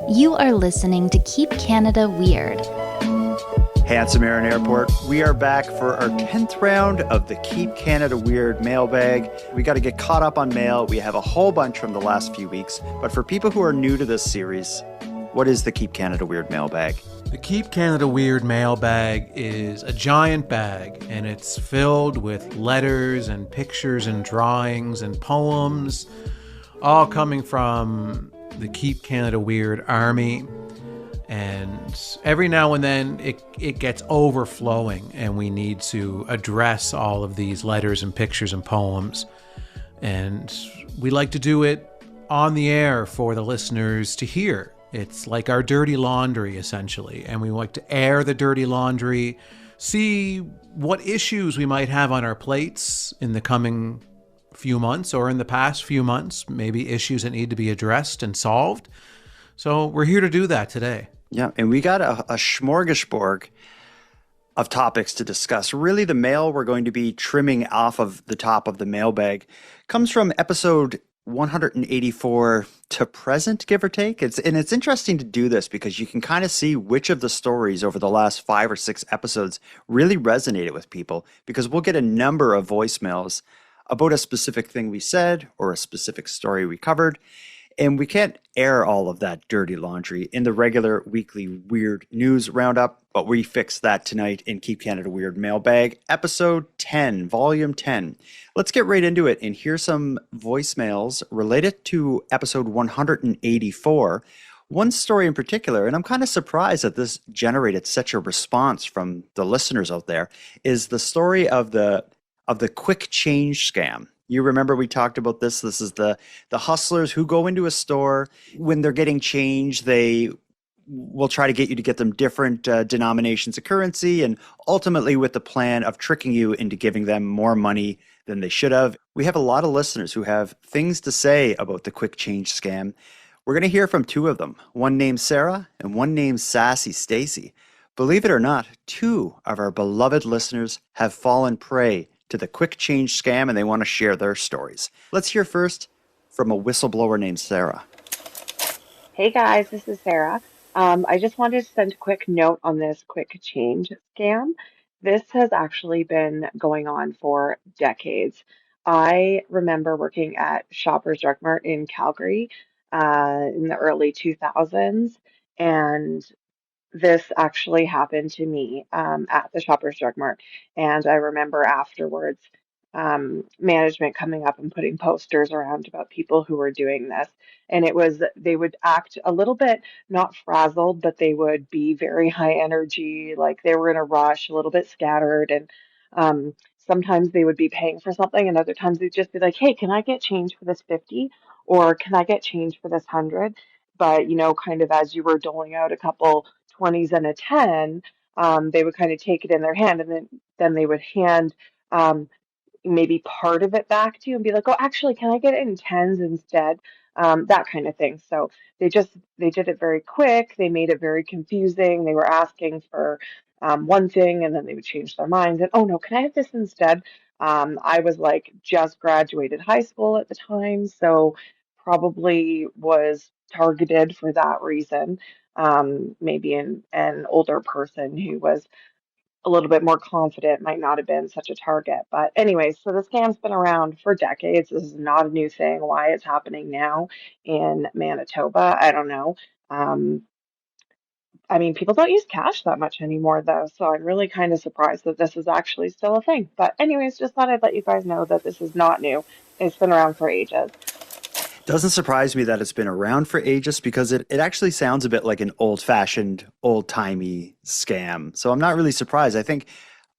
You are listening to Keep Canada Weird. Handsome Aaron Airport, we are back for our 10th round of the Keep Canada Weird Mailbag. We got to get caught up on mail. We have a whole bunch from the last few weeks. But for people who are new to this series, what is the Keep Canada Weird Mailbag? The Keep Canada Weird Mailbag is a giant bag, and it's filled with letters and pictures and drawings and poems, all coming from the Keep Canada Weird Army. And every now and then it gets overflowing, and we need to address all of these letters and pictures and poems. And we like to do it on the air for the listeners to hear. It's like our dirty laundry, essentially. And we like to air the dirty laundry, see what issues we might have on our plates in the coming few months or in the past few months, maybe issues that need to be addressed and solved. So we're here to do that today. Yeah, and we got a smorgasbord of topics to discuss. Really, the mail we're going to be trimming off of the top of the mailbag comes from episode 184 to present, give or take. It's interesting to do this because you can kind of see which of the stories over the last 5 or 6 episodes really resonated with people, because we'll get a number of voicemails about a specific thing we said or a specific story we covered. And we can't air all of that dirty laundry in the regular weekly weird news roundup, but we fix that tonight in Keep Canada Weird Mailbag, episode 10, volume 10. Let's get right into it and hear some voicemails related to episode 184. One story in particular, and I'm kind of surprised that this generated such a response from the listeners out there, is the story of the quick change scam. You remember we talked about this. This is the hustlers who go into a store. When they're getting change, they will try to get you to get them different denominations of currency, and ultimately with the plan of tricking you into giving them more money than they should have. We have a lot of listeners who have things to say about the quick change scam. We're going to hear from 2 of them, one named Sarah and one named Sassy Stacy. Believe it or not, 2 of our beloved listeners have fallen prey to the quick change scam, and they want to share their stories. Let's hear first from a whistleblower named Sarah. Hey guys, this is Sarah. I just wanted to send a quick note on this quick change scam. This has actually been going on for decades. I remember working at Shoppers Drug Mart in Calgary in the early 2000s, and this actually happened to me at the Shoppers Drug Mart. And I remember afterwards, management coming up and putting posters around about people who were doing this. And they would act a little bit not frazzled, but they would be very high energy, like they were in a rush, a little bit scattered. And sometimes they would be paying for something, and other times they'd just be like, hey, can I get change for this 50? Or can I get change for this 100? But, kind of as you were doling out a couple 20s and a 10, they would kind of take it in their hand, and then they would hand maybe part of it back to you and be like, oh, actually, can I get it in 10s instead? That kind of thing. So they did it very quick. They made it very confusing. They were asking for one thing, and then they would change their minds and, oh no, can I have this instead? I was like just graduated high school at the time, so probably was targeted for that reason. Maybe an older person who was a little bit more confident might not have been such a target. But anyways, so the scam's been around for decades. This is not a new thing. Why it's happening now in Manitoba, I don't know. I mean, people don't use cash that much anymore, though, so I'm really kind of surprised that this is actually still a thing. But anyways, just thought I'd let you guys know that this is not new. It's been around for ages. Doesn't surprise me that it's been around for ages, because it actually sounds a bit like an old-fashioned, old-timey scam. So I'm not really surprised. I think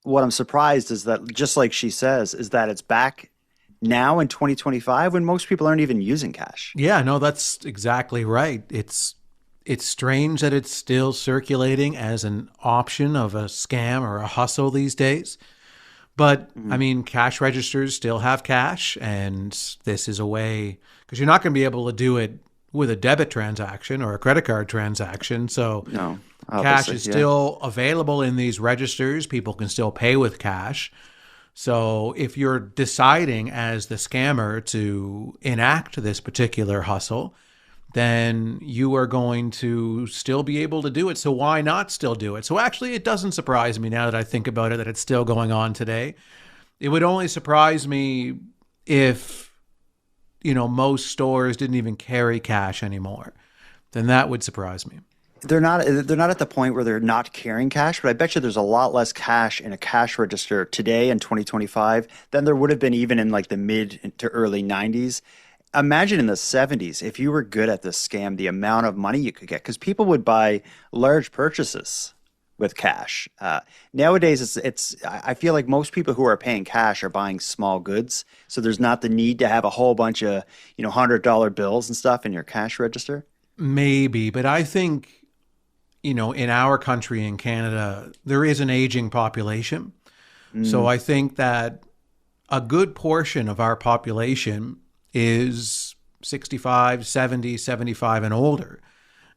what I'm surprised is that, just like she says, is that it's back now in 2025 when most people aren't even using cash. Yeah, no, that's exactly right. It's strange that it's still circulating as an option of a scam or a hustle these days. But I mean, cash registers still have cash, and this is a way, because you're not going to be able to do it with a debit transaction or a credit card transaction. So No, cash is still available in these registers. People can still pay with cash. So if you're deciding as the scammer to enact this particular hustle, then you are going to still be able to do it. So why not still do it? So actually, it doesn't surprise me now that I think about it that it's still going on today. It would only surprise me if, most stores didn't even carry cash anymore. Then that would surprise me. They're not at the point where they're not carrying cash, but I bet you there's a lot less cash in a cash register today in 2025 than there would have been even in like the mid to early 90s. Imagine in the 70s, if you were good at this scam, the amount of money you could get, because people would buy large purchases with cash. Nowadays, I feel like most people who are paying cash are buying small goods, so there's not the need to have a whole bunch of $100 bills and stuff in your cash register. Maybe, but I think, in our country, in Canada, there is an aging population. So I think that a good portion of our population is 65, 70, 75 and older.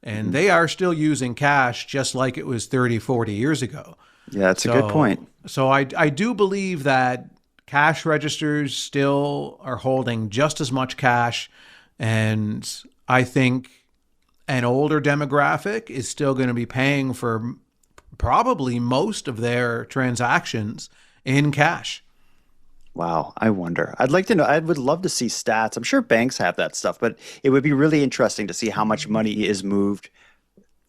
And they are still using cash just like it was 30, 40 years ago. Yeah, that's a good point. So I do believe that cash registers still are holding just as much cash. And I think an older demographic is still going to be paying for probably most of their transactions in cash. Wow, I wonder. I'd like to know. I would love to see stats. I'm sure banks have that stuff, but it would be really interesting to see how much money is moved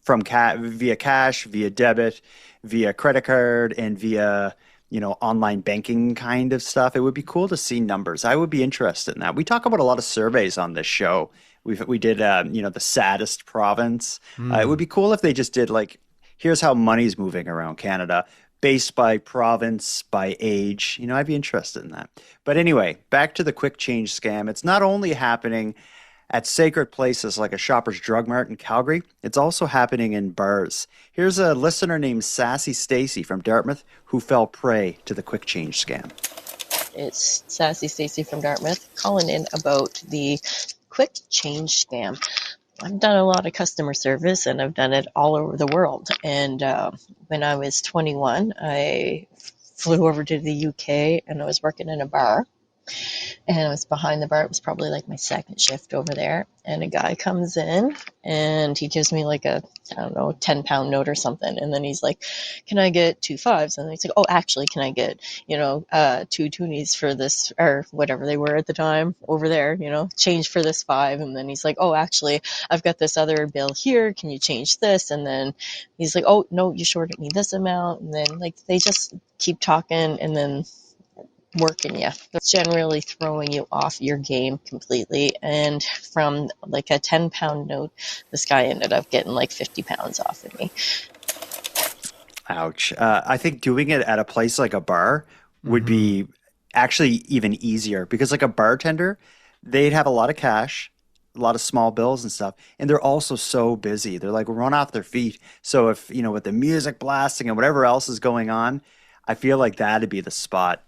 from via cash, via debit, via credit card, and via online banking kind of stuff. It would be cool to see numbers. I would be interested in that. We talk about a lot of surveys on this show. We did the saddest province. It would be cool if they just did like, here's how money's moving around Canada, based by province, by age. I'd be interested in that. But anyway, back to the quick change scam. It's not only happening at sacred places like a Shoppers Drug Mart in Calgary, it's also happening in bars. Here's a listener named Sassy Stacy from Dartmouth who fell prey to the quick change scam. It's Sassy Stacy from Dartmouth calling in about the quick change scam. I've done a lot of customer service and I've done it all over the world. And when I was 21, I flew over to the UK and I was working in a bar. And I was behind the bar. It was probably like my second shift over there. And a guy comes in and he gives me like a, I don't know, 10-pound note or something. And then he's like, can I get 2 5s? And he's like, oh, actually, can I get, 2 toonies for this, or whatever they were at the time over there, change for this 5. And then he's like, oh, actually, I've got this other bill here. Can you change this? And then he's like, oh, no, you shorted me this amount. And then like they just keep talking and then working you. That's generally throwing you off your game completely. And from like a 10-pound note, this guy ended up getting like 50 pounds off of me. Ouch. I think doing it at a place like a bar would be actually even easier, because like a bartender, they'd have a lot of cash, a lot of small bills and stuff, and they're also so busy. They're like run off their feet. So if, with the music blasting and whatever else is going on, I feel like that'd be the spot.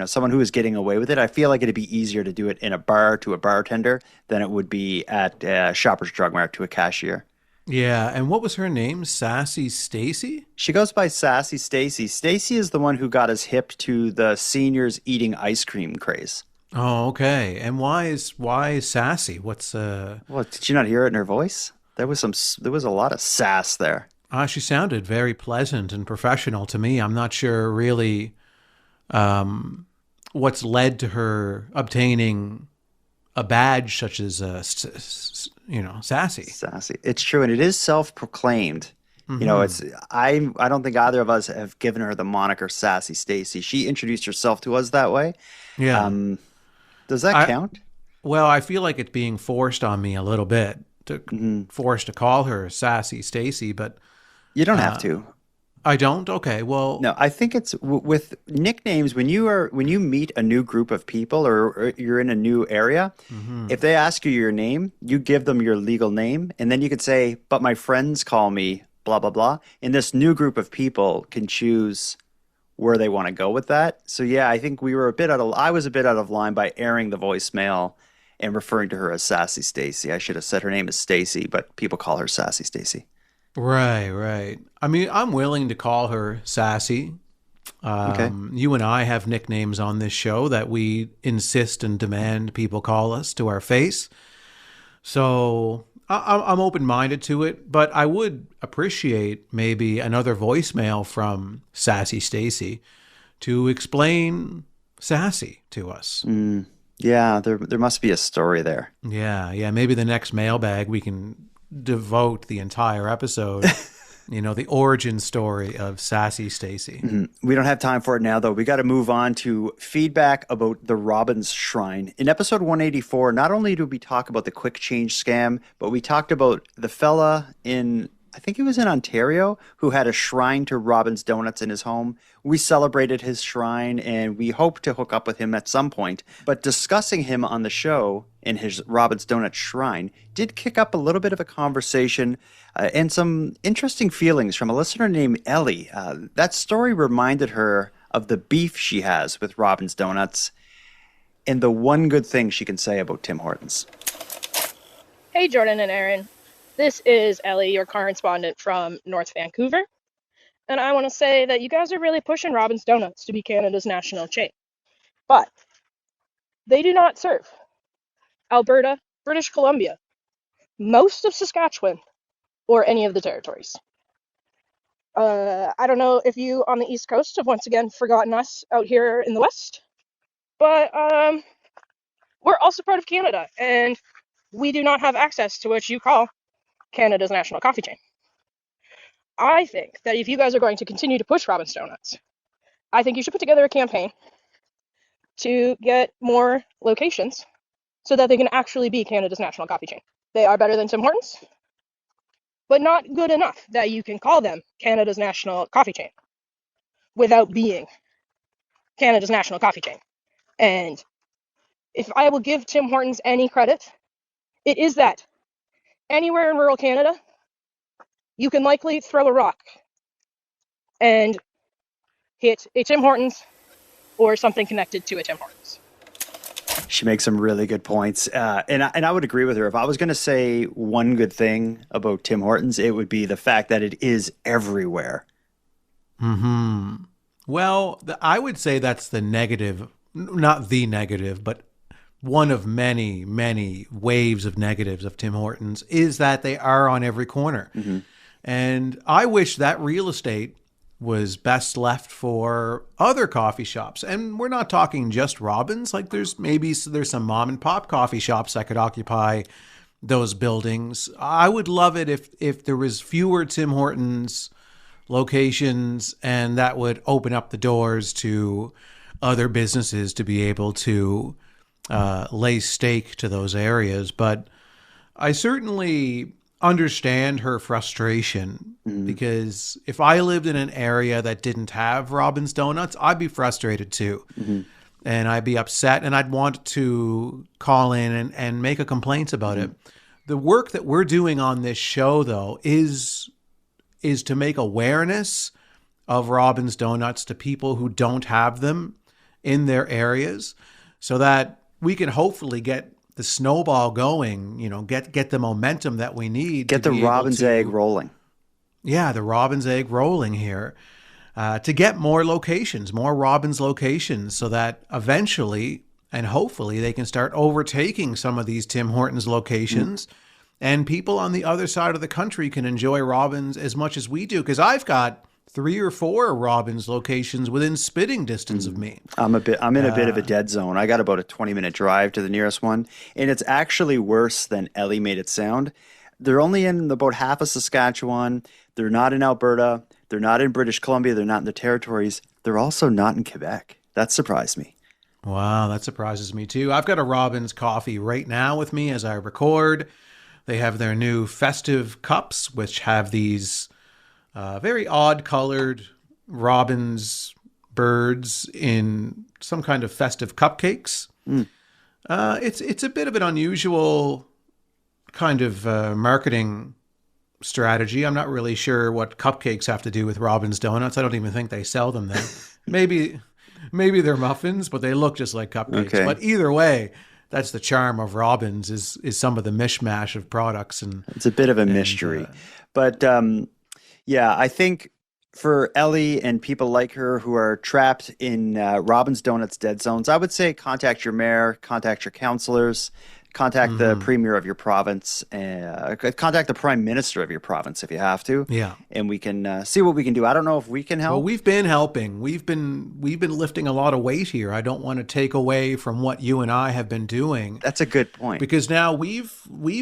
Someone who is getting away with it, I feel like it'd be easier to do it in a bar to a bartender than it would be at Shoppers Drug Mart to a cashier. Yeah, and what was her name? Sassy Stacy? She goes by Sassy Stacy. Stacy is the one who got us hip to the seniors eating ice cream craze. Oh, okay. And why is Sassy? What's Well, did you not hear it in her voice? There was a lot of sass there. She sounded very pleasant and professional to me. I'm not sure really what's led to her obtaining a badge such as Sassy. Sassy. It's true, and it is self-proclaimed. It's I don't think either of us have given her the moniker Sassy Stacy. She introduced herself to us that way. Yeah. Does that count? Well, I feel like it's being forced on me a little bit, forced to call her Sassy Stacy, but You don't have to. I don't? Okay, well... No, I think it's with nicknames, when you meet a new group of people or you're in a new area, if they ask you your name, you give them your legal name, and then you could say, but my friends call me blah, blah, blah. And this new group of people can choose where they want to go with that. So yeah, I think I was a bit out of line by airing the voicemail and referring to her as Sassy Stacy. I should have said her name is Stacy, but people call her Sassy Stacy. Right. I mean, I'm willing to call her Sassy. Okay. You and I have nicknames on this show that we insist and demand people call us to our face. So I'm open-minded to it, but I would appreciate maybe another voicemail from Sassy Stacy to explain Sassy to us. Yeah, there must be a story there. Yeah. Maybe the next mailbag we can devote the entire episode, the origin story of Sassy Stacy. We don't have time for it now, though. We got to move on to feedback about the Robbins Shrine. In episode 184, not only did we talk about the quick change scam, but we talked about the fella in, I think he was in Ontario, who had a shrine to Robbins Donuts in his home. We celebrated his shrine, and we hope to hook up with him at some point. But discussing him on the show in his Robbins Donut shrine did kick up a little bit of a conversation and some interesting feelings from a listener named Ellie. That story reminded her of the beef she has with Robbins Donuts and the one good thing she can say about Tim Hortons. Hey, Jordan and Aaron. This is Ellie, your correspondent from North Vancouver. And I want to say that you guys are really pushing Robbins Donuts to be Canada's national chain. But they do not serve Alberta, British Columbia, most of Saskatchewan, or any of the territories. I don't know if you on the East Coast have once again forgotten us out here in the West, but we're also part of Canada, and we do not have access to what you call Canada's national coffee chain. I think that if you guys are going to continue to push Robbins Donuts, I think you should put together a campaign to get more locations so that they can actually be Canada's national coffee chain. They are better than Tim Hortons, but not good enough that you can call them Canada's national coffee chain without being Canada's national coffee chain. And if I will give Tim Hortons any credit, it is that anywhere in rural Canada, you can likely throw a rock and hit a Tim Hortons or something connected to a Tim Hortons. She makes some really good points. And I would agree with her. If I was going to say one good thing about Tim Hortons, it would be the fact that it is everywhere. Well, I would say that's the negative, not the negative, but one of many, many waves of negatives of Tim Hortons is that they are on every corner. And I wish that real estate was best left for other coffee shops. And we're not talking just Robbins. Like there's some mom and pop coffee shops that could occupy those buildings. I would love it if there was fewer Tim Hortons locations, and that would open up the doors to other businesses to be able to lay stake to those areas. But I certainly understand her frustration because if I lived in an area that didn't have Robbins Donuts, I'd be frustrated too. And I'd be upset, and I'd want to call in and make a complaint about it. The work that we're doing on this show, though, is to make awareness of Robbins Donuts to people who don't have them in their areas so that we can hopefully get the snowball going, get the momentum that we need. Get the Robbins egg rolling. Yeah, the Robbins egg rolling here to get more locations, more Robbins locations so that eventually and hopefully they can start overtaking some of these Tim Hortons locations. And people on the other side of the country can enjoy Robbins as much as we do. Because I've got 3 or 4 Robbins locations within spitting distance of me. I'm in a bit of a dead zone. I got about a 20-minute drive to the nearest one. And it's actually worse than Ellie made it sound. They're only in about half of Saskatchewan. They're not in Alberta. They're not in British Columbia. They're not in the territories. They're also not in Quebec. That surprised me. Wow, that surprises me too. I've got a Robbins coffee right now with me as I record. They have their new festive cups, which have these very odd colored Robbins birds in some kind of festive cupcakes. It's a bit of an unusual kind of marketing strategy. I'm not really sure what cupcakes have to do with Robbins Donuts. I don't even think they sell them there. Maybe they're muffins, but they look just like cupcakes. Okay. But either way, that's the charm of Robbins is some of the mishmash of products. And it's a bit of a mystery. But yeah, I think for Ellie and people like her who are trapped in Robbins Donuts dead zones, I would say contact your mayor, contact your councillors, contact the premier of your province, contact the prime minister of your province if you have to. Yeah. And we can see what we can do. I don't know if we can help. Well, we've been helping. We've been lifting a lot of weight here. I don't want to take away from what you and I have been doing. That's a good point. Because now we've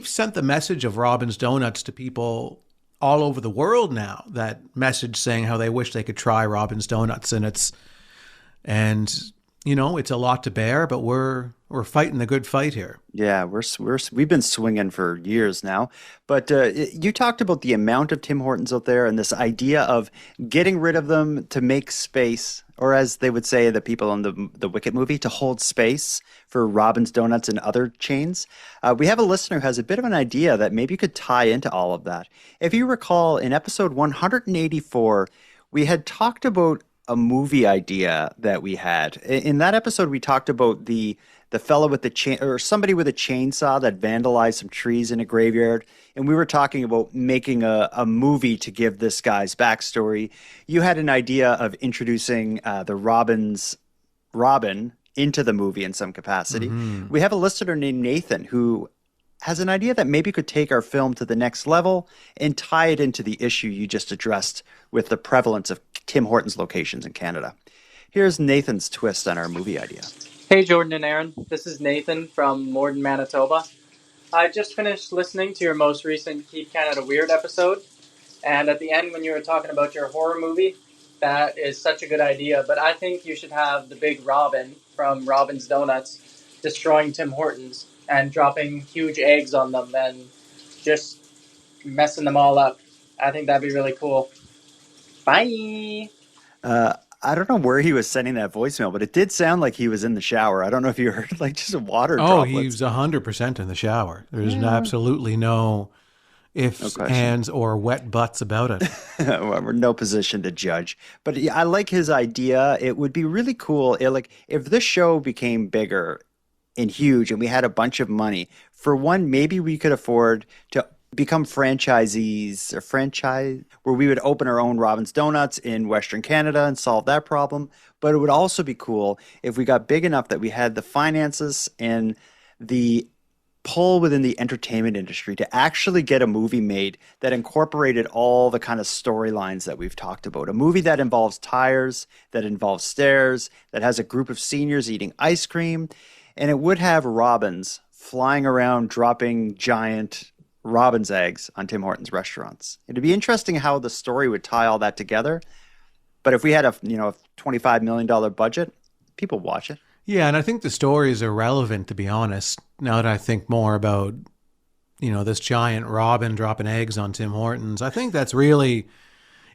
sent the message of Robin's Donuts to people all over the world now. That message saying how they wish they could try Robin's Donuts, and you know, it's a lot to bear, but we're fighting the good fight here. Yeah, we've been swinging for years now. But you talked about the amount of Tim Hortons out there and this idea of getting rid of them to make space, or as they would say, the people in the Wicked movie, to hold space for Robin's Donuts and other chains. We have a listener who has a bit of an idea that maybe could tie into all of that. If you recall, in episode 184, we had talked about a movie idea that we had. In that episode, we talked about the fellow with the chain, or somebody with a chainsaw that vandalized some trees in a graveyard. And we were talking about making a movie to give this guy's backstory. You had an idea of introducing the Robin into the movie in some capacity. Mm-hmm. We have a listener named Nathan who has an idea that maybe could take our film to the next level and tie it into the issue you just addressed with the prevalence of Tim Hortons locations in Canada. Here's Nathan's twist on our movie idea. Hey, Jordan and Aaron. This is Nathan from Morden, Manitoba. I just finished listening to your most recent Keep Canada Weird episode. And at the end, when you were talking about your horror movie, that is such a good idea. But I think you should have the big Robin from Robin's Donuts destroying Tim Hortons and dropping huge eggs on them and just messing them all up. I think that'd be really cool. Bye! I don't know where he was sending that voicemail, but it did sound like he was in the shower. I don't know if you heard like just water droplets. Oh, he was 100% in the shower. There's absolutely no ifs, ands, or wet butts about it. We're in no position to judge. But yeah, I like his idea. It would be really cool. If this show became bigger and huge and we had a bunch of money, for one, maybe we could afford to become franchisees, or where we would open our own Robin's Donuts in Western Canada and solve that problem. But it would also be cool if we got big enough that we had the finances and the pull within the entertainment industry to actually get a movie made that incorporated all the kind of storylines that we've talked about. A movie that involves tires, that involves stairs, that has a group of seniors eating ice cream, and it would have Robins flying around dropping giant Robin's eggs on Tim Hortons restaurants. It'd be interesting how the story would tie all that together. But if we had a $25 million budget, people watch it. Yeah, and I think the story is irrelevant, to be honest, now that I think more about, this giant Robin dropping eggs on Tim Hortons. I think that's really,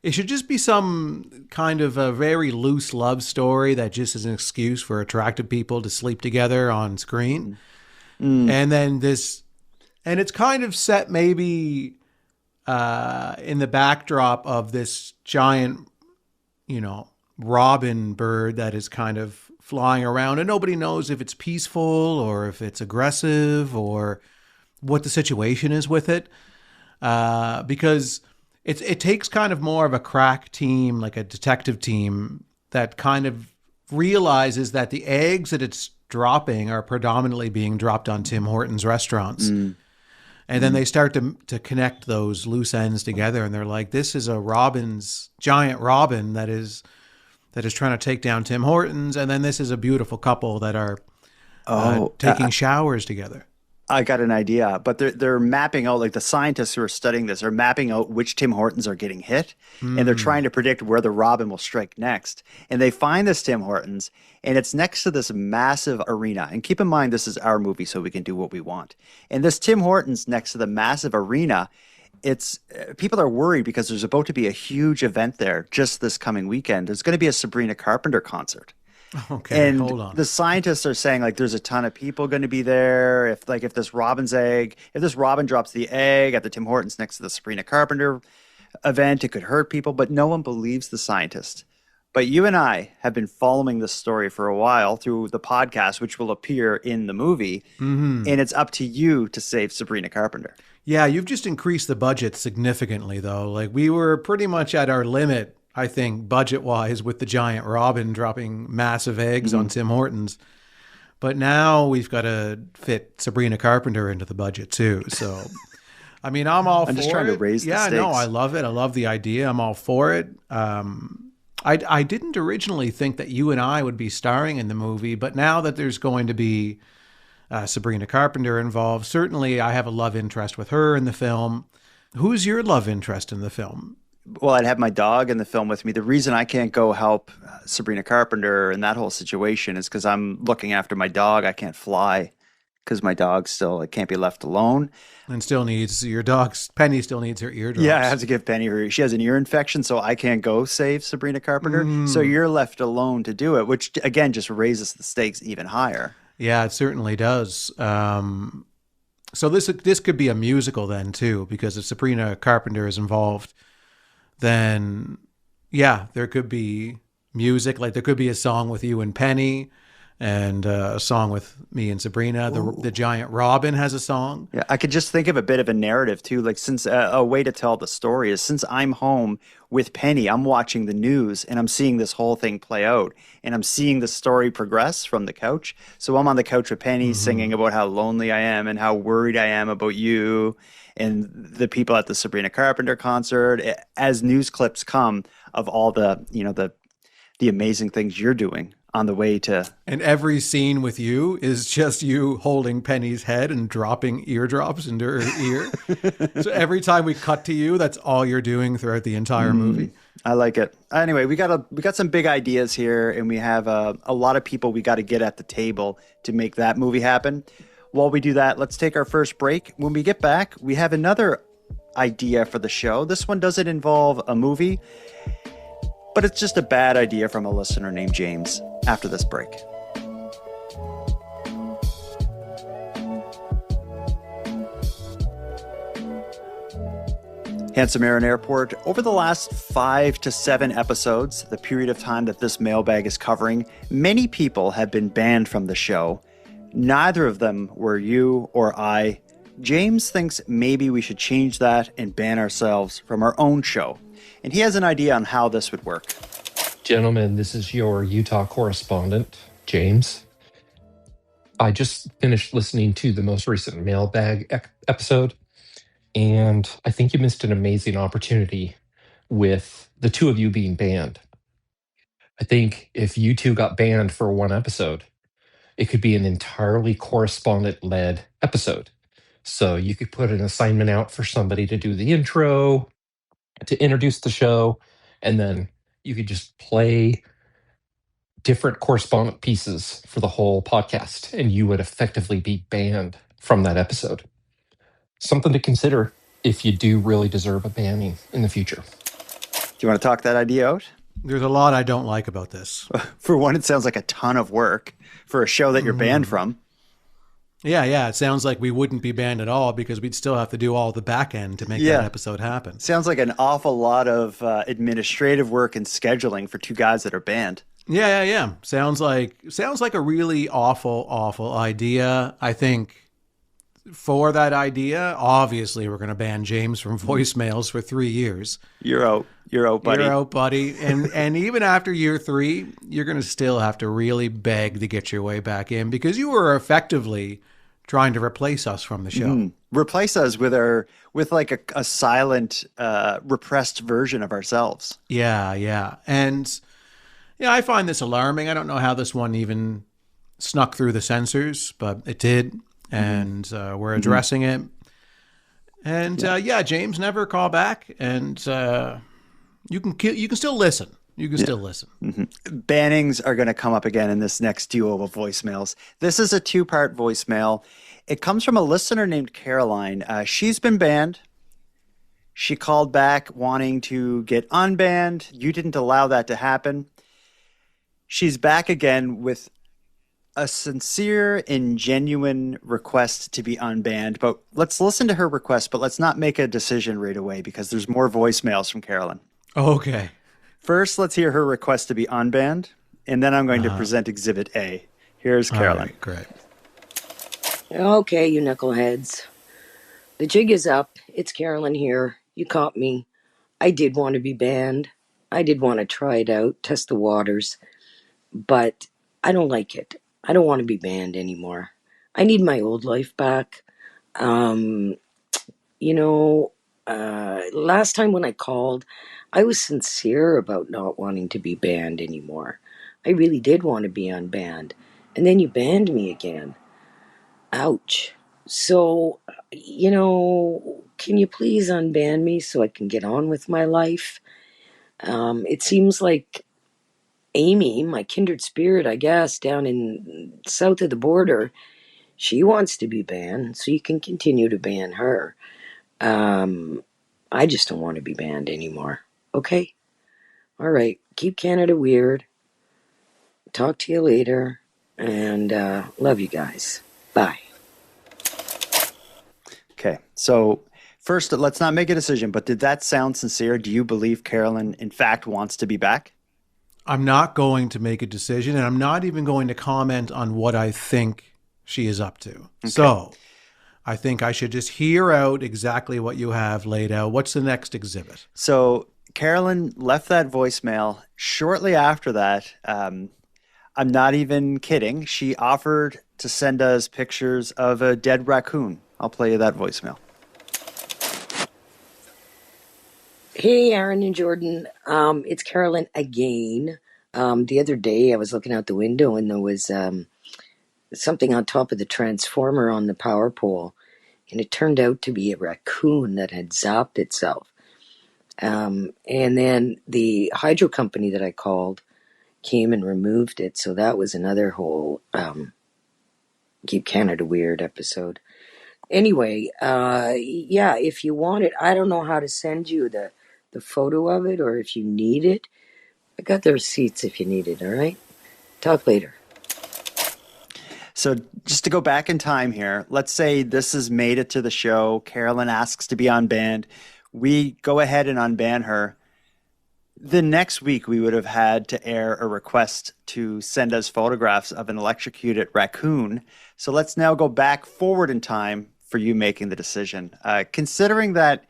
it should just be some kind of a very loose love story that just is an excuse for attractive people to sleep together on screen. And then and it's kind of set maybe in the backdrop of this giant, robin bird that is kind of flying around, and nobody knows if it's peaceful or if it's aggressive or what the situation is with it. Because it takes kind of more of a crack team, like a detective team, that kind of realizes that the eggs that it's dropping are predominantly being dropped on Tim Hortons restaurants. And then they start to connect those loose ends together, and they're like, this is a giant robin that is trying to take down Tim Hortons, and then this is a beautiful couple that are taking showers together. I got an idea, but they're mapping out, like the scientists who are studying this are mapping out which Tim Hortons are getting hit, and they're trying to predict where the robin will strike next. And they find this Tim Hortons, and it's next to this massive arena. And keep in mind, this is our movie, so we can do what we want. And this Tim Hortons next to the massive arena, it's people are worried because there's about to be a huge event there just this coming weekend. There's going to be a Sabrina Carpenter concert. Okay, and hold on. The scientists are saying like there's a ton of people going to be there. If this robin drops the egg at the Tim Hortons next to the Sabrina Carpenter event, it could hurt people, but no one believes the scientist. But you and I have been following this story for a while through the podcast, which will appear in the movie, and it's up to you to save Sabrina Carpenter. Yeah, you've just increased the budget significantly, though. Like, we were pretty much at our limit, I think, budget-wise, with the giant robin dropping massive eggs on Tim Hortons. But now we've got to fit Sabrina Carpenter into the budget too. So, I mean, I'm all I'm just for trying to it. raise the Yeah, no, I stakes. love it. I love the idea. I'm all for it. I didn't originally think that you and I would be starring in the movie, but now that there's going to be Sabrina Carpenter involved, certainly I have a love interest with her in the film. Who's your love interest in the film? Well, I'd have my dog in the film with me. The reason I can't go help Sabrina Carpenter in that whole situation is because I'm looking after my dog. I can't fly because my dog still it can't be left alone. And still needs your dog's Penny still needs her Yeah, I have eardrops. to give Penny her. She has an ear infection, so I can't go save Sabrina Carpenter. So Mm. you're left alone to do it, which again just raises the stakes even higher. Yeah, it certainly does. So this could be a musical then too, because if Sabrina Carpenter is involved, then yeah, there could be music. Like there could be a song with you and Penny, and a song with me and Sabrina. The giant Robin has a song. Yeah, I could just think of a bit of a narrative too. Like since a way to tell the story is since I'm home with Penny, I'm watching the news and I'm seeing this whole thing play out, and I'm seeing the story progress from the couch. So I'm on the couch with Penny Hmm. singing about how lonely I am and how worried I am about you and the people at the Sabrina Carpenter concert. As news clips come of all the the amazing things you're doing on the way to. And every scene with you is just you holding Penny's head and dropping eardrops into her ear. So every time we cut to you, that's all you're doing throughout the entire movie. I like it. Anyway, we got some big ideas here, and we have a lot of people we got to get at the table to make that movie happen. While we do that, let's take our first break. When we get back, we have another idea for the show. This one doesn't involve a movie, but it's just a bad idea from a listener named James. After this break. Handsome Aaron Airport. Over the last 5 to 7 episodes, the period of time that this mailbag is covering, many people have been banned from the show. Neither of them were you or I. James thinks maybe we should change that and ban ourselves from our own show. And he has an idea on how this would work. Gentlemen, this is your Utah correspondent, James. I just finished listening to the most recent mailbag episode, and I think you missed an amazing opportunity with the two of you being banned. I think if you two got banned for one episode, it could be an entirely correspondent led episode. So you could put an assignment out for somebody to do the intro, to introduce the show, and then you could just play different correspondent pieces for the whole podcast, and you would effectively be banned from that episode. Something to consider if you do really deserve a banning in the future. Do you want to talk that idea out? There's a lot I don't like about this. For one, it sounds like a ton of work for a show that you're banned from. Yeah. It sounds like we wouldn't be banned at all because we'd still have to do all the back end to make Yeah. that episode happen. Sounds like an awful lot of administrative work and scheduling for two guys that are banned. Yeah. Sounds like a really awful idea. I think for that idea, obviously we're going to ban James from voicemails for 3 years. You're out. You're out, buddy. You're out, buddy. And even after year 3, you're going to still have to really beg to get your way back in because you were effectively trying to replace us from the show. Replace us with like a silent, repressed version of ourselves. Yeah. And yeah, I find this alarming. I don't know how this one even snuck through the censors, but it did. And we're addressing it. And yeah, James, never call back. And you can still listen. You can still listen. Bannings are going to come up again in this next duo of voicemails. This is a 2-part voicemail. It comes from a listener named Caroline. She's been banned. She called back wanting to get unbanned. You didn't allow that to happen. She's back again with a sincere and genuine request to be unbanned. But let's listen to her request, but let's not make a decision right away because there's more voicemails from Carolyn. Okay. First, let's hear her request to be unbanned, and then I'm going to present Exhibit A. Here's Carolyn. All right, great. Okay, you knuckleheads. The jig is up. It's Carolyn here. You caught me. I did want to be banned. I did want to try it out, test the waters. But I don't like it. I don't want to be banned anymore. I need my old life back. Um, you know, last time when I called, I was sincere about not wanting to be banned anymore. I really did want to be unbanned. And then you banned me again. Ouch. So, can you please unban me so I can get on with my life? It seems like Amy, my kindred spirit, I guess, down in south of the border, she wants to be banned, so you can continue to ban her. I just don't want to be banned anymore. Okay? All right. Keep Canada weird. Talk to you later. And love you guys. Bye. Okay. So first, let's not make a decision, but did that sound sincere? Do you believe Carolyn, in fact, wants to be back? I'm not going to make a decision, and I'm not even going to comment on what I think she is up to. Okay. So I think I should just hear out exactly what you have laid out. What's the next exhibit? So Carolyn left that voicemail. Shortly after that, I'm not even kidding, she offered to send us pictures of a dead raccoon. I'll play you that voicemail. Hey, Aaron and Jordan. It's Carolyn again. The other day I was looking out the window and there was something on top of the transformer on the power pole. And it turned out to be a raccoon that had zapped itself. And then the hydro company that I called came and removed it. So that was another whole Keep Canada Weird episode. Anyway, yeah, if you want it, I don't know how to send you the photo of it or if you need it. I got the receipts if you need it, all right? Talk later. So just to go back in time here, let's say this has made it to the show. Carolyn asks to be unbanned. We go ahead and unban her. The next week, we would have had to air a request to send us photographs of an electrocuted raccoon. So let's now go back forward in time for you making the decision. Considering that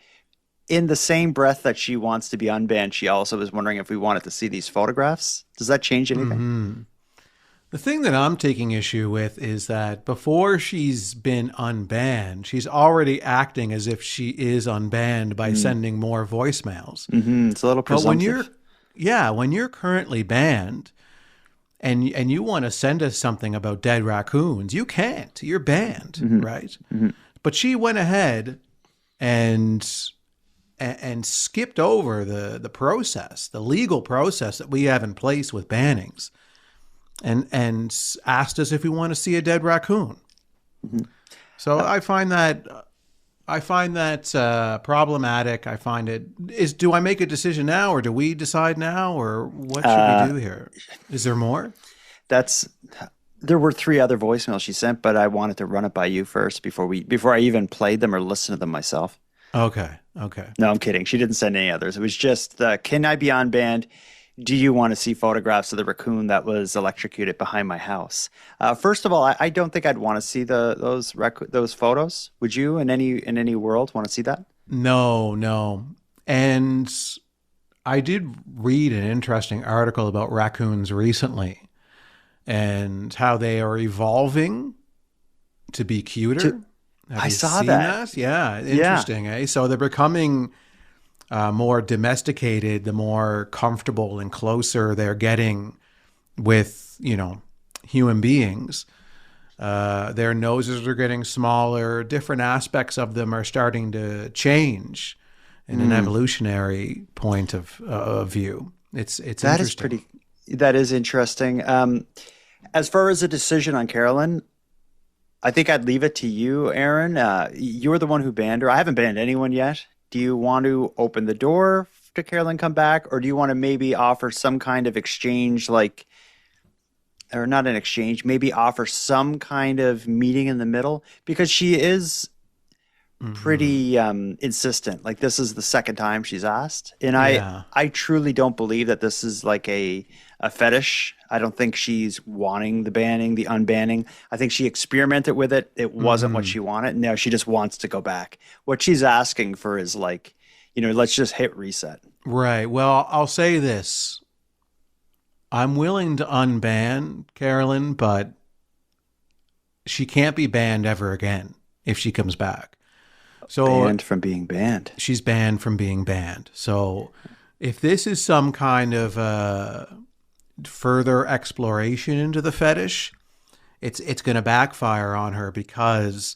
in the same breath that she wants to be unbanned, she also is wondering if we wanted to see these photographs. Does that change anything? Mm-hmm. The thing that I'm taking issue with is that before she's been unbanned, she's already acting as if she is unbanned by sending more voicemails. Mm-hmm. It's a little presumptive. But when you're currently banned and you want to send us something about dead raccoons, you can't. You're banned, right? Mm-hmm. But she went ahead and skipped over the process, the legal process that we have in place with bannings. And asked us if we want to see a dead raccoon. Mm-hmm. So I find that problematic. I find it do I make a decision now, or do we decide now, or what should we do here? Is there more? There were 3 other voicemails she sent, but I wanted to run it by you first before I even played them or listened to them myself. Okay. No, I'm kidding. She didn't send any others. It was just can I be unbanned? Do you want to see photographs of the raccoon that was electrocuted behind my house? First of all, I don't think I'd want to see those photos. Would you, in any world, want to see that? No. And I did read an interesting article about raccoons recently and how they are evolving to be cuter. I saw that. Yeah, interesting. Eh? So they're becoming more domesticated, the more comfortable and closer they're getting with, human beings. Their noses are getting smaller. Different aspects of them are starting to change in an evolutionary point of view. It's that interesting. That is interesting. As far as a decision on Carolyn, I think I'd leave it to you, Aaron. You're the one who banned her. I haven't banned anyone yet. Do you want to open the door to Carolyn come back, or do you want to maybe offer some kind of exchange, or not an exchange, maybe offer some kind of meeting in the middle? Because she is pretty insistent. Like, this is the second time she's asked. And I truly don't believe that this is like a fetish. I don't think she's wanting the banning, the unbanning. I think she experimented with it. It wasn't what she wanted. And now she just wants to go back. What she's asking for is let's just hit reset. Right. Well, I'll say this. I'm willing to unban Carolyn, but she can't be banned ever again if she comes back. So Banned from being banned. she's banned from being banned. So if this is some kind of further exploration into the fetish, it's going to backfire on her because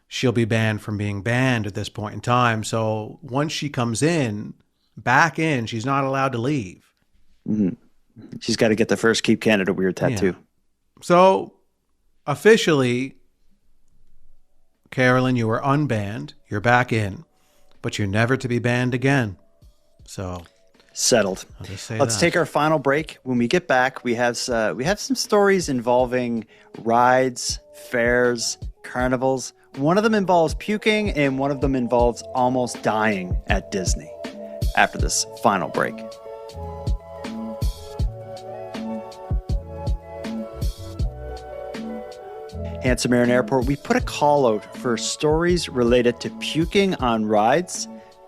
she'll be banned from being banned at this point in time. So once she comes back in, she's not allowed to leave. Mhm. She's got to get the first Keep Canada Weird tattoo. Yeah. So officially, Carolyn, you are unbanned. You're back in, but you're never to be banned again. So Settled. I'll just say Let's that. take our final break. When we get back, we have some stories involving rides, fairs, carnivals. One of them involves puking, and one of them involves almost dying at Disney. After this final break. Handsome Air and Airport, we put a call out for stories related to puking on rides.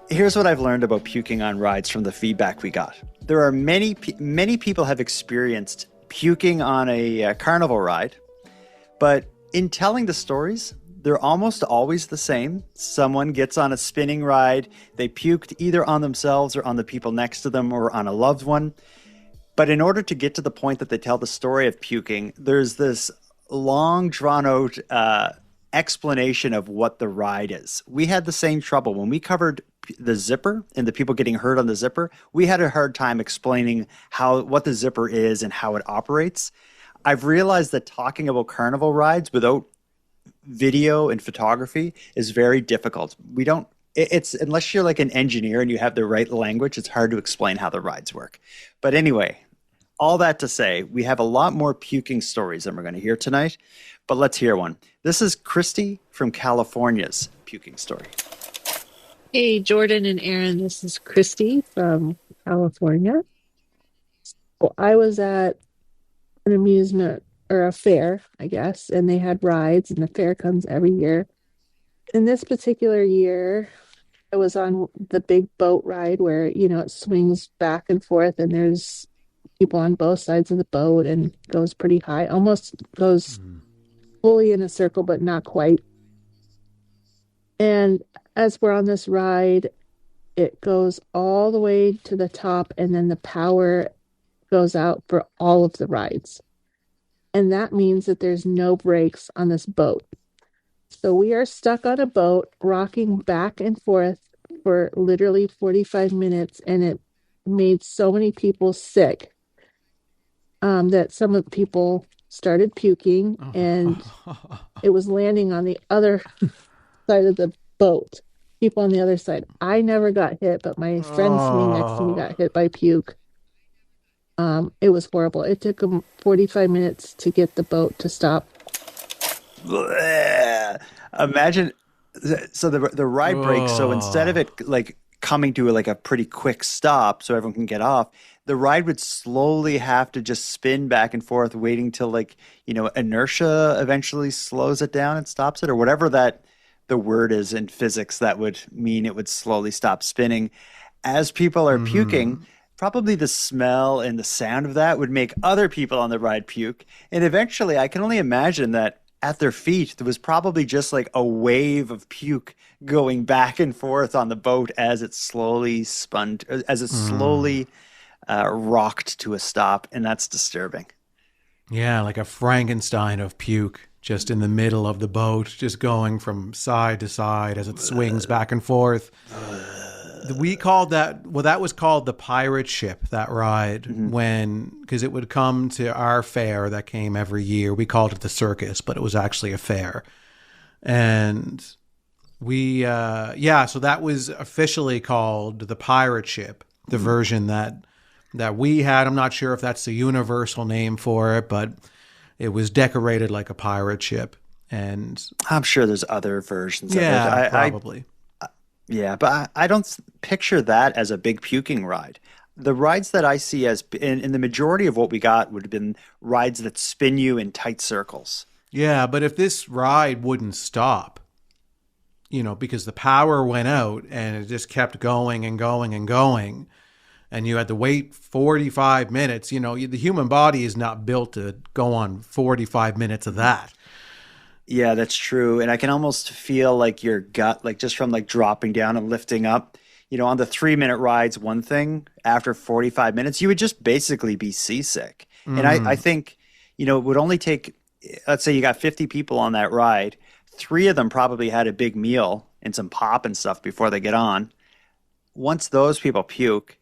Here's what I've learned about puking on rides from the feedback we got. There are many people have experienced puking on a carnival ride, but in telling the stories, they're almost always the same. Someone gets on a spinning ride, they puked either on themselves or on the people next to them or on a loved one. But in order to get to the point that they tell the story of puking, there's this long drawn out explanation of what the ride is. We had the same trouble when we covered the zipper and the people getting hurt on the zipper. We had a hard time explaining what the zipper is and how it operates. I've realized that talking about carnival rides without video and photography is very difficult. It's unless you're like an engineer and you have the right language, it's hard to explain how the rides work. But anyway, all that to say, we have a lot more puking stories than we're going to hear tonight, but let's hear one. This is Christy from California's puking story. Hey, Jordan and Aaron, this is Christy from California. So I was at an amusement or a fair, I guess, and they had rides, and the fair comes every year. In this particular year, I was on the big boat ride where, it swings back and forth, and there's people on both sides of the boat and goes pretty high, almost goes fully in a circle, but not quite. And as we're on this ride, it goes all the way to the top, and then the power goes out for all of the rides. And that means that there's no brakes on this boat. So we are stuck on a boat, rocking back and forth for literally 45 minutes, and it made so many people sick that some of the people started puking, and it was landing on the other side of the boat. People on the other side. I never got hit, but my friend sitting next to me got hit by puke. It was horrible. It took them 45 minutes to get the boat to stop. Blech. Imagine, so the ride breaks. So instead of it like coming to like a pretty quick stop so everyone can get off, the ride would slowly have to just spin back and forth, waiting till like, inertia eventually slows it down and stops it, or whatever the word is in physics that would mean it would slowly stop spinning. As people are puking, probably the smell and the sound of that would make other people on the ride puke. And eventually, I can only imagine that at their feet, there was probably just like a wave of puke going back and forth on the boat as it slowly rocked to a stop. And that's disturbing. Yeah, like a Frankenstein of puke just in the middle of the boat, just going from side to side as it swings back and forth. We called that, that was called the pirate ship, that ride, because it would come to our fair that came every year. We called it the circus, but it was actually a fair. And so that was officially called the pirate ship, the version that we had. I'm not sure if that's the universal name for it, but it was decorated like a pirate ship. And I'm sure there's other versions of it. Probably. Yeah, but I don't picture that as a big puking ride. The rides that I see as in the majority of what we got would have been rides that spin you in tight circles. Yeah, but if this ride wouldn't stop, because the power went out and it just kept going and going and going, and you had to wait 45 minutes, the human body is not built to go on 45 minutes of that. Yeah, that's true. And I can almost feel like your gut, like just from like dropping down and lifting up. On the 3 minute rides, one thing, after 45 minutes, you would just basically be seasick. And I Mm. think, it would only take, let's say you got 50 people on that ride, three of them probably had a big meal and some pop and stuff before they get on. Once those people puke,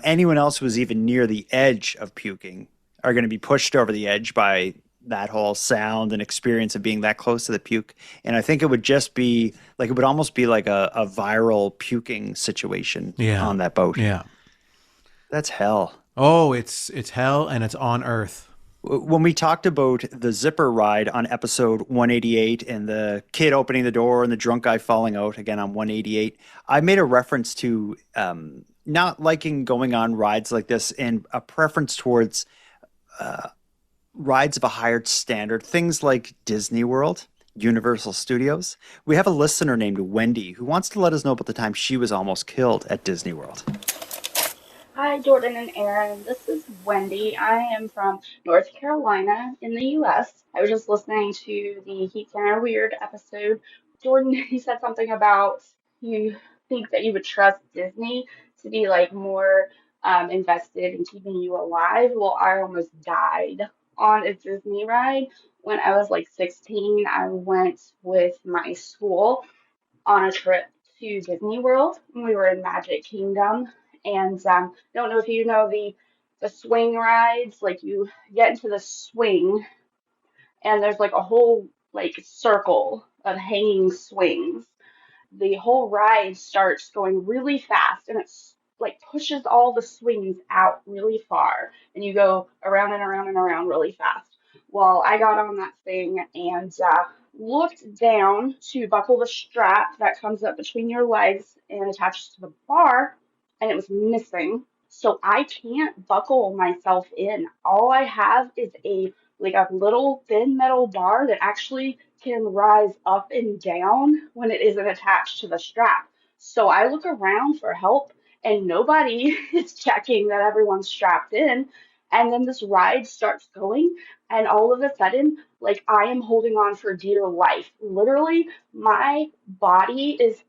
anyone else who was even near the edge of puking are going to be pushed over the edge by that whole sound and experience of being that close to the puke. And I think it would just be like, it would almost be like a viral puking situation Yeah. on that boat. Yeah. That's hell. Oh, it's hell and it's on Earth. When we talked about the zipper ride on episode 188 and the kid opening the door and the drunk guy falling out again on 188, I made a reference to not liking going on rides like this and a preference towards rides of a higher standard, things like Disney World, Universal Studios. We have a listener named Wendy who wants to let us know about the time she was almost killed at Disney World. Hi, Jordan and Aaron. This is Wendy. I am from North Carolina in the US. I was just listening to the Keep Canada Weird episode. Jordan, you said something about you think that you would trust Disney to be like more invested in keeping you alive. Well, I almost died on a Disney ride when I was like 16. I went with my school on a trip to Disney World. We were in Magic Kingdom, and don't know if you know the swing rides. Like you get into the swing, and there's like a whole like circle of hanging swings. The whole ride starts going really fast, and it's like pushes all the swings out really far, and you go around and around and around really fast. Well, I got on that thing and looked down to buckle the strap that comes up between your legs and attaches to the bar, and it was missing. So I can't buckle myself in. All I have is a little thin metal bar that actually can rise up and down when it isn't attached to the strap. So I look around for help and nobody is checking that everyone's strapped in. And then this ride starts going, and all of a sudden, like I am holding on for dear life. Literally, my body is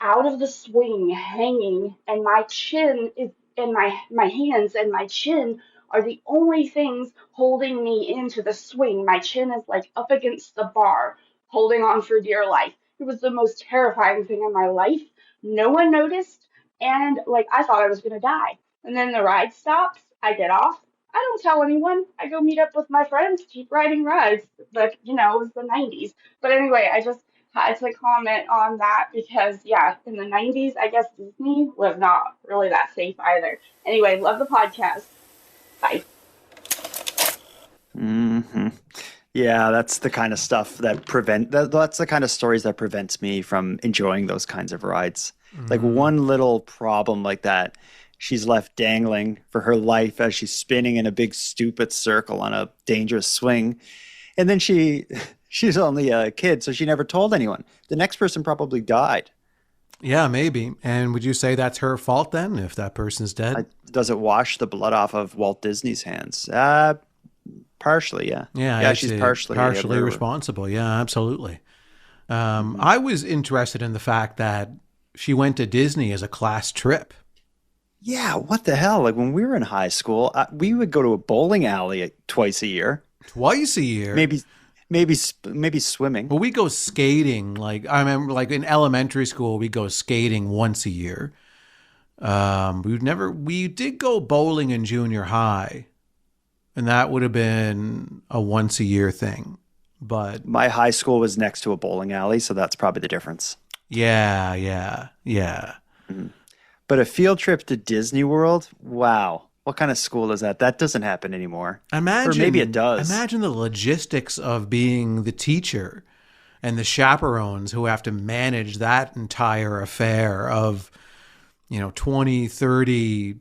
out of the swing hanging, and my chin is and my hands and my chin are the only things holding me into the swing. My chin is like up against the bar, holding on for dear life. It was the most terrifying thing in my life. No one noticed, and like I thought I was gonna die. And then the ride stops, I get off. I don't tell anyone. I go meet up with my friends, keep riding rides. But it was the 90s. But anyway, I just had to comment on that because, yeah, in the 90s, I guess Disney was not really that safe either. Anyway, love the podcast. Bye. Hmm. Yeah, that's the kind of stuff that's the kind of stories that prevents me from enjoying those kinds of rides. Like one little problem like that, she's left dangling for her life as she's spinning in a big stupid circle on a dangerous swing. And then she's only a kid, so she never told anyone. The next person probably died. Yeah, maybe. And would you say that's her fault then, if that person's dead? Does it wash the blood off of Walt Disney's hands? Partially, yeah. Yeah, Yeah, it's she's partially responsible. Yeah, absolutely. I was interested in the fact that she went to Disney as a class trip. Yeah, what the hell? Like when we were in high school, we would go to a bowling alley twice a year. Twice a year? Maybe swimming. Well, we go skating. Like I remember, like in elementary school, we go skating once a year. We did go bowling in junior high, and that would have been a once a year thing. But my high school was next to a bowling alley, so that's probably the difference. Yeah. Mm-hmm. But a field trip to Disney World? Wow. What kind of school is that? That doesn't happen anymore. Or maybe it does. Imagine the logistics of being the teacher and the chaperones who have to manage that entire affair of, 20, 30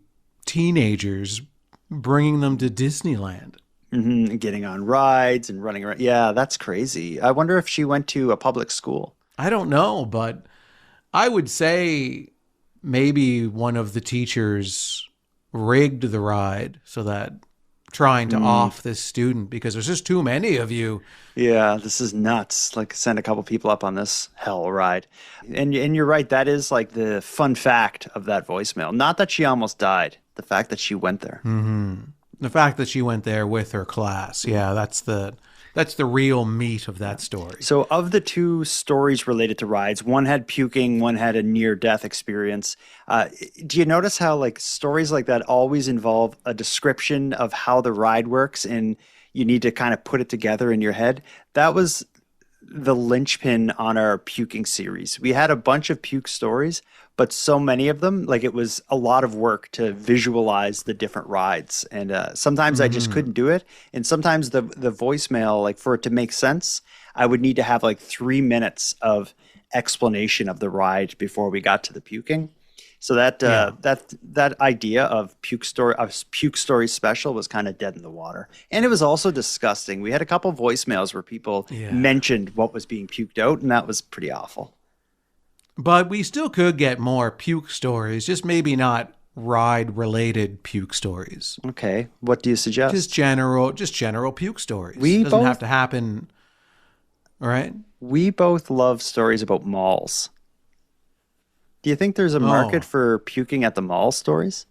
teenagers, bringing them to Disneyland. Mm-hmm. Getting on rides and running around. Yeah, that's crazy. I wonder if she went to a public school. I don't know, but I would say maybe one of the teachers rigged the ride so that trying to off this student because there's just too many of you. Yeah, this is nuts. Like, send a couple people up on this hell ride. And you're right, that is like the fun fact of that voicemail. Not that she almost died, the fact that she went there. The fact that she went there with her class. Yeah, that's the real meat of that story. So of the two stories related to rides, one had puking, one had a near-death experience. Do you notice how like stories like that always involve a description of how the ride works and you need to kind of put it together in your head? That was the linchpin on our puking series. We had a bunch of puke stories, but so many of them, like it was a lot of work to visualize the different rides. And sometimes I just couldn't do it. And sometimes the voicemail, like for it to make sense, I would need to have like 3 minutes of explanation of the ride before we got to the puking. So that idea of puke story special was kind of dead in the water, and it was also disgusting. We had a couple voicemails where people mentioned what was being puked out, and that was pretty awful. But we still could get more puke stories, just maybe not ride-related puke stories. Okay, what do you suggest? Just general puke stories. We doesn't both have to happen, right? We both love stories about malls. Do you think there's a market for puking at the mall stories?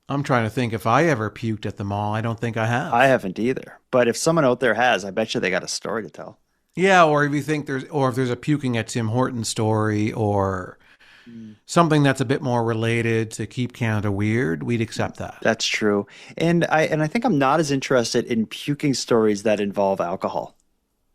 I'm trying to think if I ever puked at the mall. I don't think I have. I haven't either. But if someone out there has, I bet you they got a story to tell. Yeah, or if there's a puking at Tim Hortons story or something that's a bit more related to Keep Canada Weird, we'd accept that. That's true. And I think I'm not as interested in puking stories that involve alcohol.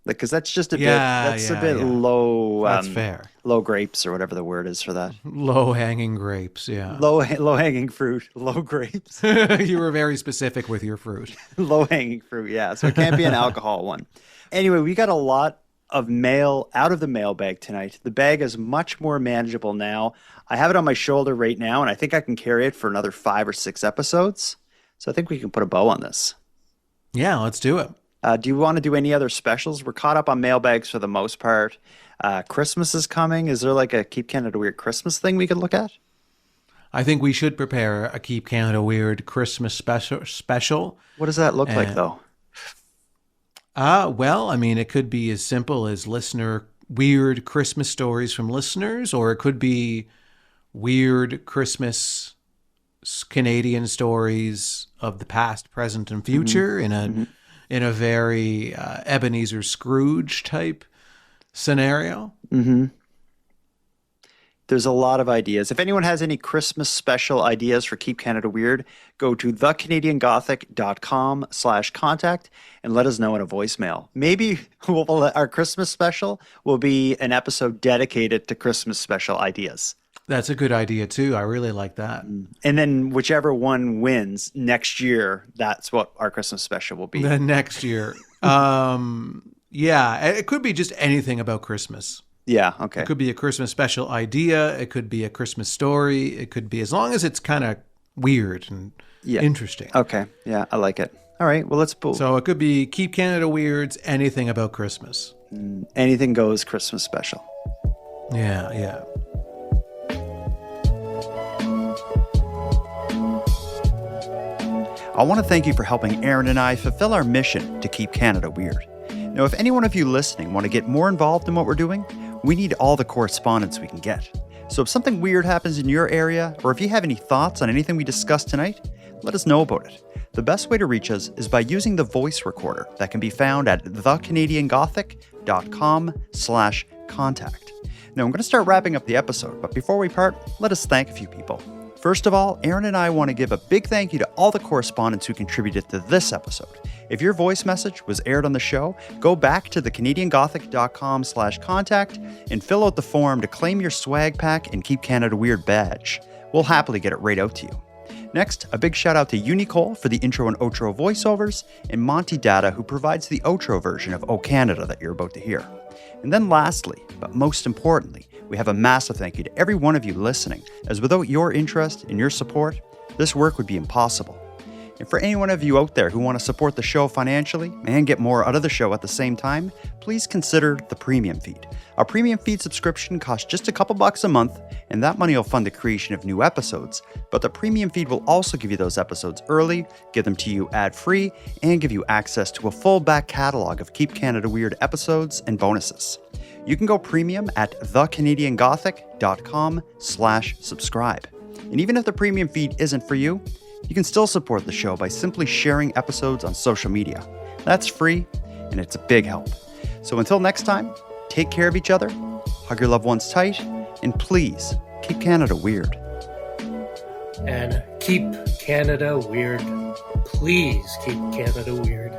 Like, because that's just a bit low. That's fair. Low grapes or whatever the word is for that. Low hanging grapes, yeah. Low hanging fruit, low grapes. You were very specific with your fruit. Low hanging fruit, yeah. So it can't be an alcohol one. Anyway, we got a lot of mail out of the mailbag tonight. The bag is much more manageable now. I have it on my shoulder right now, and I think I can carry it for another 5 or 6 episodes. So I think we can put a bow on this. Yeah, let's do it. Do you want to do any other specials? We're caught up on mailbags for the most part. Christmas is coming. Is there like a Keep Canada Weird Christmas thing we could look at? I think we should prepare a Keep Canada Weird Christmas special. What does that look like, though? Well, I mean, it could be as simple as weird Christmas stories from listeners, or it could be weird Christmas Canadian stories of the past, present, and future in a very Ebenezer Scrooge type scenario. Mm-hmm. There's a lot of ideas. If anyone has any Christmas special ideas for Keep Canada Weird, go to thecanadiangothic.com/contact and let us know in a voicemail. Maybe our Christmas special will be an episode dedicated to Christmas special ideas. That's a good idea, too. I really like that. And then whichever one wins next year, that's what our Christmas special will be. The next year. Yeah, it could be just anything about Christmas. Yeah, okay. It could be a Christmas special idea. It could be a Christmas story. It could be, as long as it's kind of weird and interesting. Okay, yeah, I like it. All right, well, let's pull. So it could be Keep Canada Weird's anything about Christmas. Anything goes Christmas special. Yeah. I want to thank you for helping Aaron and I fulfill our mission to keep Canada weird. Now, if any one of you listening want to get more involved in what we're doing, we need all the correspondence we can get. So if something weird happens in your area, or if you have any thoughts on anything we discussed tonight, let us know about it. The best way to reach us is by using the voice recorder that can be found at thecanadiangothic.com/contact. Now, I'm going to start wrapping up the episode, but before we part, let us thank a few people. First of all, Aaron and I want to give a big thank you to all the correspondents who contributed to this episode. If your voice message was aired on the show, go back to thecanadiangothic.com/contact and fill out the form to claim your swag pack and Keep Canada Weird badge. We'll happily get it right out to you. Next, a big shout out to Unicole for the intro and outro voiceovers, and Monty Data, who provides the outro version of O Canada that you're about to hear. And then lastly, but most importantly, we have a massive thank you to every one of you listening, as without your interest and your support, this work would be impossible. And for any one of you out there who want to support the show financially and get more out of the show at the same time, please consider the premium feed. Our premium feed subscription costs just a couple bucks a month, and that money will fund the creation of new episodes. But the premium feed will also give you those episodes early, give them to you ad-free, and give you access to a full back catalog of Keep Canada Weird episodes and bonuses. You can go premium at thecanadiangothic.com/subscribe. And even if the premium feed isn't for you, you can still support the show by simply sharing episodes on social media. That's free, and it's a big help. So until next time, take care of each other, hug your loved ones tight, and please keep Canada weird. And keep Canada weird. Please keep Canada weird.